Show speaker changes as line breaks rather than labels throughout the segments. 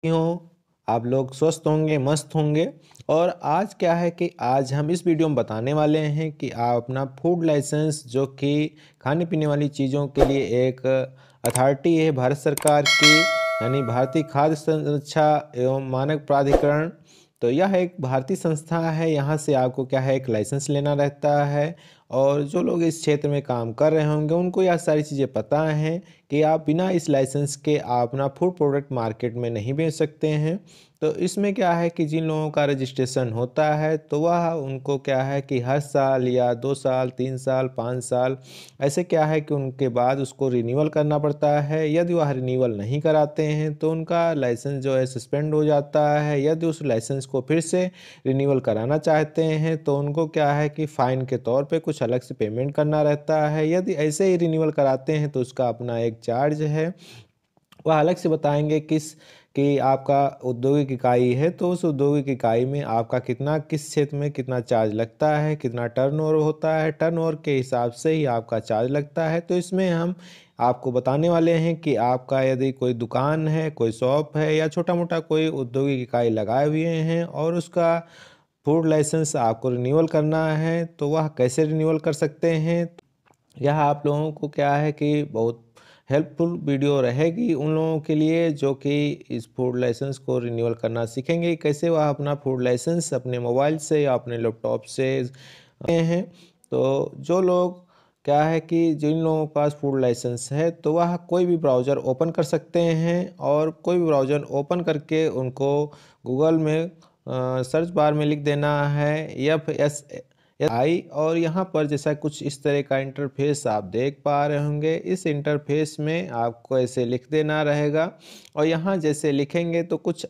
हो, आप लोग स्वस्थ होंगे, मस्त होंगे। और आज क्या है कि आज हम इस वीडियो में बताने वाले हैं कि आप अपना फूड लाइसेंस जो कि खाने-पीने वाली चीज़ों के लिए एक अथॉरिटी है भारत सरकार की, यानी भारतीय खाद्य संरक्षा एवं मानक प्राधिकरण। तो यह एक भारतीय संस्था है, यहाँ से आपको क्या है एक लाइसेंस लेना रहता है। और जो लोग इस क्षेत्र में काम कर रहे होंगे उनको यह सारी चीज़ें पता हैं कि आप बिना इस लाइसेंस के आप अपना फूड प्रोडक्ट मार्केट में नहीं बेच सकते हैं। तो इसमें क्या है कि जिन लोगों का रजिस्ट्रेशन होता है तो वह उनको क्या है कि हर साल या 2 साल, 3 साल, 5 साल ऐसे क्या है कि उनके बाद उसको रिन्यूअल करना पड़ता है। यदि वह रिन्यूअल नहीं कराते हैं तो उनका लाइसेंस जो है सस्पेंड हो जाता है। यदि उस लाइसेंस को फिर से रिन्यूअल कराना चाहते हैं तो उनको क्या है कि फ़ाइन के तौर पे कुछ अलग से पेमेंट करना रहता है। यदि ऐसे ही रिन्यूअल कराते हैं तो उसका अपना एक चार्ज है, वह अलग से बताएँगे कि आपका औद्योगिक इकाई है तो उस औद्योगिक इकाई में आपका कितना किस क्षेत्र में कितना चार्ज लगता है, कितना टर्नओवर होता है, टर्नओवर के हिसाब से ही आपका चार्ज लगता है। तो इसमें हम आपको बताने वाले हैं कि आपका यदि कोई दुकान है, कोई शॉप है या छोटा-मोटा कोई औद्योगिक इकाई लगाए हुए हैं और उसका फूड लाइसेंस आपको रिन्यूअल करना है, तो वह कैसे रिन्यूअल कर सकते हैं। यह आप लोगों को क्या है कि बहुत हेल्पफुल वीडियो रहेगी उन लोगों के लिए जो कि इस फूड लाइसेंस को रिन्यूअल करना सीखेंगे, कैसे वह अपना फूड लाइसेंस अपने मोबाइल से या अपने लैपटॉप से हैं। तो जो लोग क्या है कि जिन लोगों के पास फूड लाइसेंस है तो वह कोई भी ब्राउज़र ओपन कर सकते हैं और कोई भी ब्राउज़र ओपन करके उनको गूगल में सर्च बार में लिख देना है FSI। और यहाँ पर जैसा कुछ इस तरह का इंटरफेस आप देख पा रहे होंगे। इस इंटरफेस में आपको ऐसे लिख देना रहेगा और यहाँ जैसे लिखेंगे तो कुछ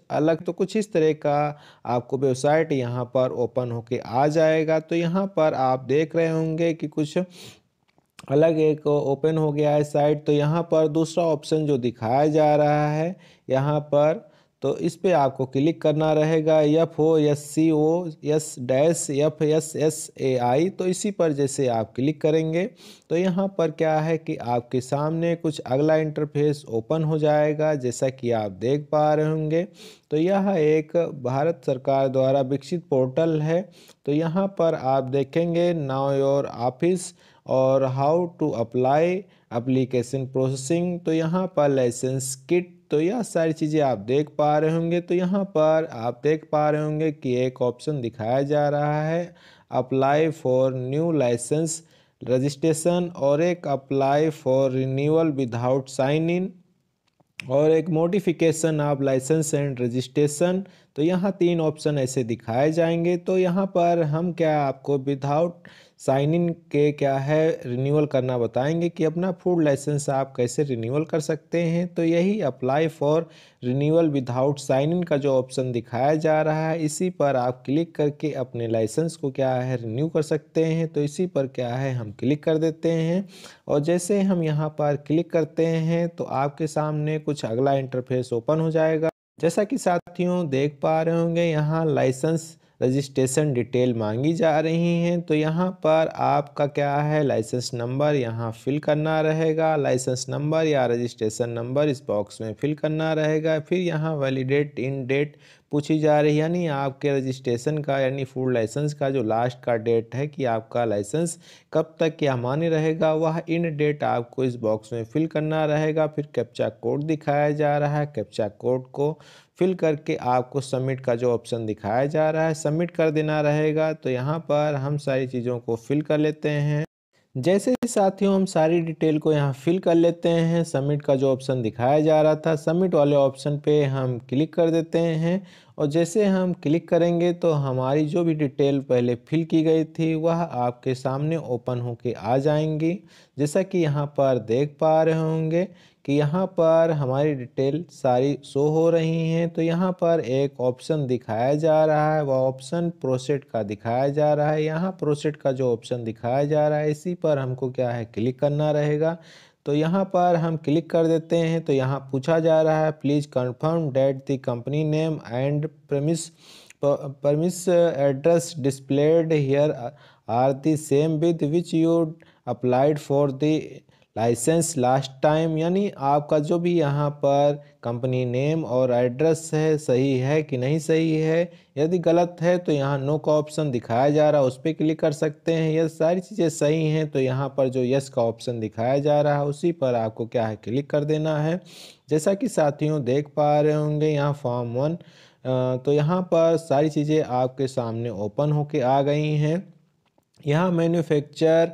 इस तरह का आपको वेबसाइट यहाँ पर ओपन होके आ जाएगा। तो यहाँ पर आप देख रहे होंगे कि कुछ अलग एक ओपन हो गया है साइट। तो यहाँ पर दूसरा ऑप्शन जो दिखाया जा रहा है यहाँ पर, तो इस पे आपको क्लिक करना रहेगा FOSCOS-FSSAI। तो इसी पर जैसे आप क्लिक करेंगे तो यहाँ पर क्या है कि आपके सामने कुछ अगला इंटरफेस ओपन हो जाएगा जैसा कि आप देख पा रहे होंगे। तो यह एक भारत सरकार द्वारा विकसित पोर्टल है। तो यहाँ पर आप देखेंगे नाउ योर ऑफिस और how to apply application processing. तो यहाँ पर लाइसेंस किट, तो यह सारी चीज़ें आप देख पा रहे होंगे। तो यहाँ पर आप देख पा रहे होंगे कि एक ऑप्शन दिखाया जा रहा है apply for new licence registration और एक apply for renewal without sign in और एक modification of licence and registration. तो यहाँ 3 ऑप्शन ऐसे दिखाए जाएंगे। तो यहाँ पर हम क्या आपको विदाउट साइन इन के क्या है रिन्यूअल करना बताएंगे कि अपना फूड लाइसेंस आप कैसे रिन्यूअल कर सकते हैं। तो यही apply for renewal without sign in का जो ऑप्शन दिखाया जा रहा है इसी पर आप क्लिक करके अपने लाइसेंस को क्या है रिन्यू कर सकते हैं। तो इसी पर क्या है हम क्लिक कर देते हैं और जैसे हम यहाँ पर क्लिक करते हैं तो आपके सामने कुछ अगला इंटरफेस ओपन हो जाएगा। जैसा कि साथियों देख पा रहे होंगे यहाँ लाइसेंस रजिस्ट्रेशन डिटेल मांगी जा रही हैं। तो यहाँ पर आपका क्या है लाइसेंस नंबर यहाँ फिल करना रहेगा। लाइसेंस नंबर या रजिस्ट्रेशन नंबर इस बॉक्स में फिल करना रहेगा। फिर यहाँ वैलिडेट इन डेट पूछी जा रही है, यानी आपके रजिस्ट्रेशन का यानी फूड लाइसेंस का जो लास्ट का डेट है कि आपका लाइसेंस कब तक क्या मान्य रहेगा, वह इन डेट आपको इस बॉक्स में फिल करना रहेगा। फिर कैप्चा कोड दिखाया जा रहा है, कैप्चा कोड को फिल करके आपको सबमिट का जो ऑप्शन दिखाया जा रहा है सबमिट कर देना रहेगा। तो यहाँ पर हम सारी चीज़ों को फिल कर लेते हैं। जैसे ही साथियों हम सारी डिटेल को यहाँ फिल कर लेते हैं, सबमिट का जो ऑप्शन दिखाया जा रहा था सबमिट वाले ऑप्शन पे हम क्लिक कर देते हैं और जैसे हम क्लिक करेंगे तो हमारी जो भी डिटेल पहले फिल की गई थी वह आपके सामने ओपन होके आ जाएंगी। जैसा कि यहाँ पर देख पा रहे होंगे कि यहाँ पर हमारी डिटेल सारी शो हो रही हैं। तो यहाँ पर एक ऑप्शन दिखाया जा रहा है, वह ऑप्शन प्रोसीड का दिखाया जा रहा है। यहाँ प्रोसीड का जो ऑप्शन दिखाया जा रहा है इसी पर हमको क्या है क्लिक करना रहेगा। तो यहाँ पर हम क्लिक कर देते हैं। तो यहाँ पूछा जा रहा है please confirm that the company name and premise address displayed here are the same with which you applied for the licence last time, यानी आपका जो भी यहाँ पर कंपनी नेम और एड्रेस है सही है कि नहीं सही है। यदि गलत है तो यहाँ नो का ऑप्शन दिखाया जा रहा है, उस पर क्लिक कर सकते हैं। यदि सारी चीज़ें सही हैं तो यहाँ पर जो यस का ऑप्शन दिखाया जा रहा है उसी पर आपको क्या है क्लिक कर देना है। जैसा कि साथियों देख पा रहे होंगे यहाँ फॉर्म 1, तो यहाँ पर सारी चीज़ें आपके सामने ओपन होके आ गई हैं। यहाँ manufacturer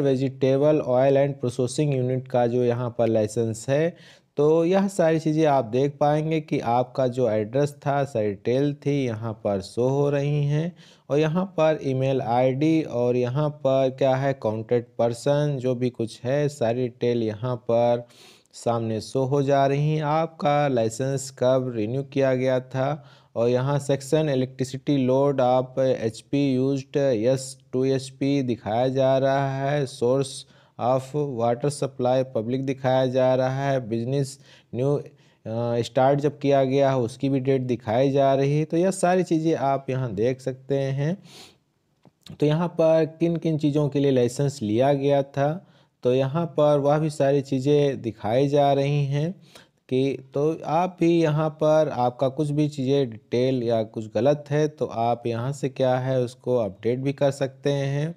vegetable oil and processing unit का जो यहाँ पर लाइसेंस है, तो यह सारी चीज़ें आप देख पाएंगे कि आपका जो एड्रेस था सारी डिटेल थी यहाँ पर शो हो रही हैं। और यहाँ पर ईमेल आईडी और यहाँ पर क्या है कॉन्टैक्ट पर्सन जो भी कुछ है सारी डिटेल यहाँ पर सामने शो हो जा रही हैं। आपका लाइसेंस कब रिन्यू किया गया था, और यहाँ सेक्शन इलेक्ट्रिसिटी लोड आप एचपी यूज्ड यस 2 एचपी दिखाया जा रहा है। Source of water supply public दिखाया जा रहा है। बिजनेस न्यू स्टार्ट जब किया गया है उसकी भी डेट दिखाई जा रही है। तो यह सारी चीज़ें आप यहाँ देख सकते हैं। तो यहाँ पर किन किन चीज़ों के लिए लाइसेंस लिया गया था, तो यहाँ पर वह भी सारी चीज़ें दिखाई जा रही हैं कि तो आप भी यहाँ पर आपका कुछ भी चीज़ें डिटेल या कुछ गलत है तो आप यहाँ से क्या है उसको अपडेट भी कर सकते हैं।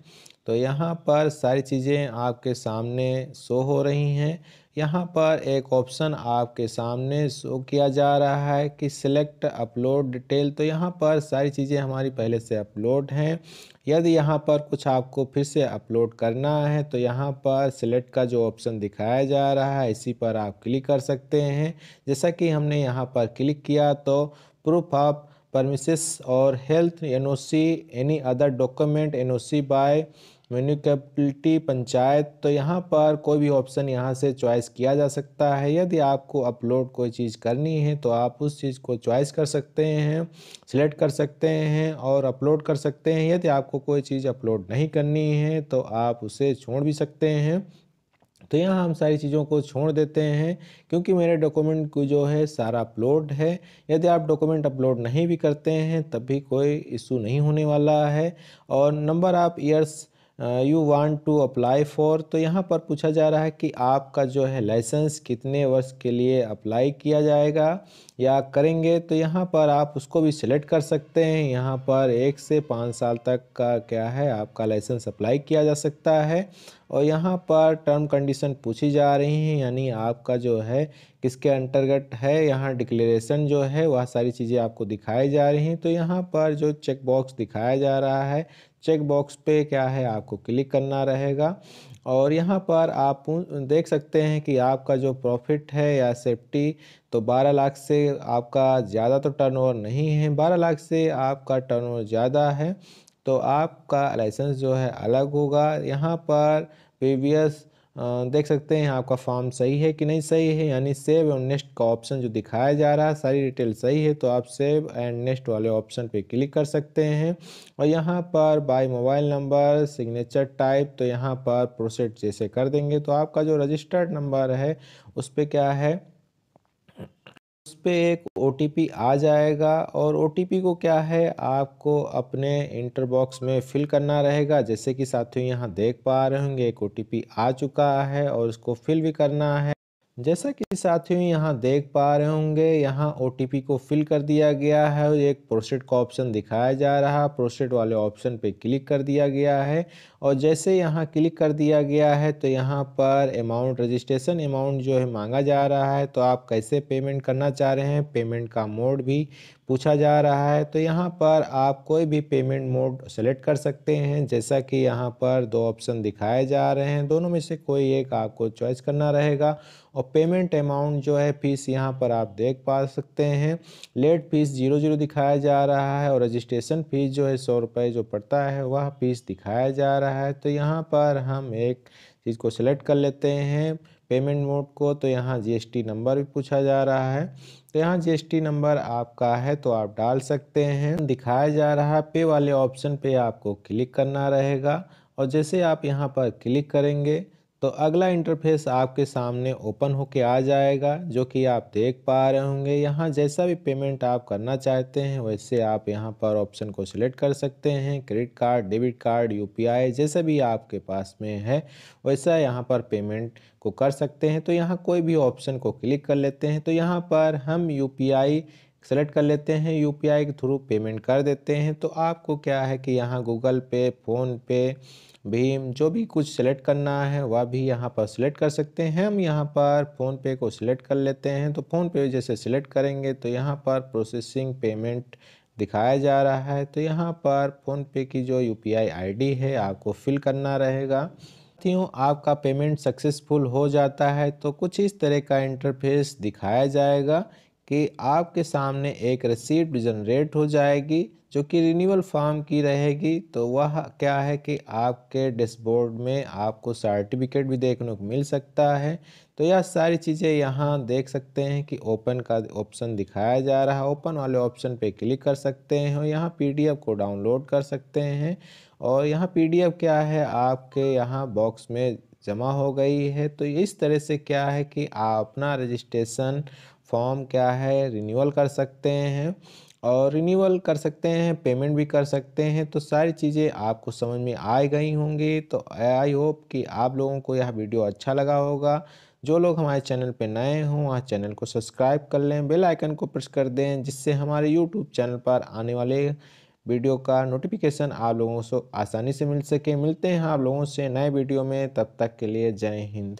तो यहाँ पर सारी चीज़ें आपके सामने शो हो रही हैं। यहाँ पर एक ऑप्शन आपके सामने शो किया जा रहा है कि सिलेक्ट अपलोड डिटेल, तो यहाँ पर सारी चीज़ें हमारी पहले से अपलोड हैं। यदि यहाँ पर कुछ आपको फिर से अपलोड करना है तो यहाँ पर सिलेक्ट का जो ऑप्शन दिखाया जा रहा है इसी पर आप क्लिक कर सकते हैं। जैसा कि हमने यहाँ पर क्लिक किया तो प्रूफ ऑफ परमिसेस और health NOC any other document NOC by municipality panchayat, तो यहाँ पर कोई भी ऑप्शन यहाँ से चॉइस किया जा सकता है। यदि आपको अपलोड कोई चीज़ करनी है तो आप उस चीज़ को चॉइस कर सकते हैं, सिलेक्ट कर सकते हैं और अपलोड कर सकते हैं। यदि आपको कोई चीज़ अपलोड नहीं करनी है तो आप उसे छोड़ भी सकते हैं। तो यहाँ हम सारी चीज़ों को छोड़ देते हैं क्योंकि मेरे डॉक्यूमेंट को जो है सारा अपलोड है। यदि आप डॉक्यूमेंट अपलोड नहीं भी करते हैं तब भी कोई इशू नहीं होने वाला है। और number of years you want to apply for, तो यहाँ पर पूछा जा रहा है कि आपका जो है लाइसेंस कितने वर्ष के लिए अप्लाई किया जाएगा या करेंगे, तो यहाँ पर आप उसको भी सिलेक्ट कर सकते हैं। यहाँ पर 1 से 5 साल तक का क्या है आपका लाइसेंस अप्लाई किया जा सकता है। और यहाँ पर टर्म कंडीशन पूछी जा रही हैं, यानी आपका जो है किसके अंतर्गत है। यहाँ डिक्लेरेशन जो है वह सारी चीज़ें आपको दिखाई जा रही हैं। तो यहाँ पर जो चेक बॉक्स दिखाया जा रहा है चेक बॉक्स पे क्या है आपको क्लिक करना रहेगा। और यहाँ पर आप देख सकते हैं कि आपका जो प्रॉफिट है या सेफ्टी, तो 12 लाख से आपका ज़्यादा तो टर्नओवर नहीं है। 12 लाख से आपका टर्नओवर ज़्यादा है तो आपका लाइसेंस जो है अलग होगा। यहाँ पर प्रीवियस देख सकते हैं आपका फॉर्म सही है कि नहीं सही है, यानी सेव और नेक्स्ट का ऑप्शन जो दिखाया जा रहा है सारी डिटेल सही है तो आप सेव एंड नेक्स्ट वाले ऑप्शन पे क्लिक कर सकते हैं। और यहाँ पर by mobile number signature type, तो यहाँ पर प्रोसीड जैसे कर देंगे तो आपका जो रजिस्टर्ड नंबर है उस पर क्या है उस पे एक ओटीपी आ जाएगा। और ओटीपी को क्या है आपको अपने इंटर बॉक्स में फिल करना रहेगा। जैसे कि साथियों यहाँ देख पा रहे होंगे एक ओटीपी आ चुका है और उसको फिल भी करना है। जैसा कि साथियों यहाँ देख पा रहे होंगे यहाँ ओटीपी को फिल कर दिया गया है और एक प्रोसीड का ऑप्शन दिखाया जा रहा है। प्रोसीड वाले ऑप्शन पे क्लिक कर दिया गया है। और जैसे यहाँ क्लिक कर दिया गया है तो यहाँ पर अमाउंट रजिस्ट्रेशन अमाउंट जो है मांगा जा रहा है, तो आप कैसे पेमेंट करना चाह रहे हैं, पेमेंट का मोड भी पूछा जा रहा है। तो यहाँ पर आप कोई भी पेमेंट मोड सेलेक्ट कर सकते हैं। जैसा कि यहाँ पर 2 ऑप्शन दिखाए जा रहे हैं, दोनों में से कोई एक आपको चॉइस करना रहेगा। और पेमेंट अमाउंट जो है फीस यहाँ पर आप देख पा सकते हैं लेट फीस 00 दिखाया जा रहा है और रजिस्ट्रेशन फीस जो है 100 रुपये जो पड़ता है वह फीस दिखाया जा रहा है। तो यहाँ पर हम एक चीज़ को सिलेक्ट कर लेते हैं पेमेंट मोड को, तो यहाँ जीएसटी नंबर भी पूछा जा रहा है। तो यहाँ जीएसटी नंबर आपका है तो आप डाल सकते हैं। दिखाया जा रहा है पे वाले ऑप्शन पे आपको क्लिक करना रहेगा। और जैसे आप यहाँ पर क्लिक करेंगे तो अगला इंटरफेस आपके सामने ओपन होके आ जाएगा, जो कि आप देख पा रहे होंगे। यहाँ जैसा भी पेमेंट आप करना चाहते हैं वैसे आप यहाँ पर ऑप्शन को सिलेक्ट कर सकते हैं। Credit card, debit card, UPI जैसा भी आपके पास में है वैसा यहाँ पर पेमेंट को कर सकते हैं। तो यहाँ कोई भी ऑप्शन को क्लिक कर लेते हैं। तो यहाँ पर हम यूपीआई सेलेक्ट कर लेते हैं, यूपीआई के थ्रू पेमेंट कर देते हैं। तो आपको क्या है कि यहाँ गूगल पे, फ़ोनपे, भीम जो भी कुछ सेलेक्ट करना है वह भी यहाँ पर सिलेक्ट कर सकते हैं। हम यहाँ पर फ़ोनपे को सिलेक्ट कर लेते हैं। तो फ़ोनपे जैसे सिलेक्ट करेंगे तो यहाँ पर प्रोसेसिंग पेमेंट दिखाया जा रहा है। तो यहाँ पर फ़ोनपे की जो यूपीआई आईडी है आपको फिल करना रहेगा। साथियों, आपका पेमेंट सक्सेसफुल हो जाता है तो कुछ इस तरह का इंटरफेस दिखाया जाएगा कि आपके सामने एक रिसीप्ट जनरेट हो जाएगी, जो कि रिन्यूअल फॉर्म की रहेगी। तो वह क्या है कि आपके डैशबोर्ड में आपको सर्टिफिकेट भी देखने को मिल सकता है। तो यह सारी चीज़ें यहाँ देख सकते हैं कि ओपन का ऑप्शन दिखाया जा रहा है। ओपन वाले ऑप्शन पे क्लिक कर सकते हैं और यहाँ पीडीएफ को डाउनलोड कर सकते हैं। और यहाँ पीडीएफ क्या है आपके यहाँ बॉक्स में जमा हो गई है। तो इस तरह से क्या है कि आप अपना रजिस्ट्रेशन फॉर्म क्या है रिन्यूअल कर सकते हैं और रिन्यूअल कर सकते हैं, पेमेंट भी कर सकते हैं। तो सारी चीज़ें आपको समझ में आ गई होंगी। तो आई होप कि आप लोगों को यह वीडियो अच्छा लगा होगा। जो लोग हमारे चैनल पे नए हों वह चैनल को सब्सक्राइब कर लें, बेल आइकन को प्रेस कर दें, जिससे हमारे यूट्यूब चैनल पर आने वाले वीडियो का नोटिफिकेशन आप लोगों को आसानी से मिल सके। मिलते हैं आप लोगों से नए वीडियो में, तब तक के लिए जय हिंद।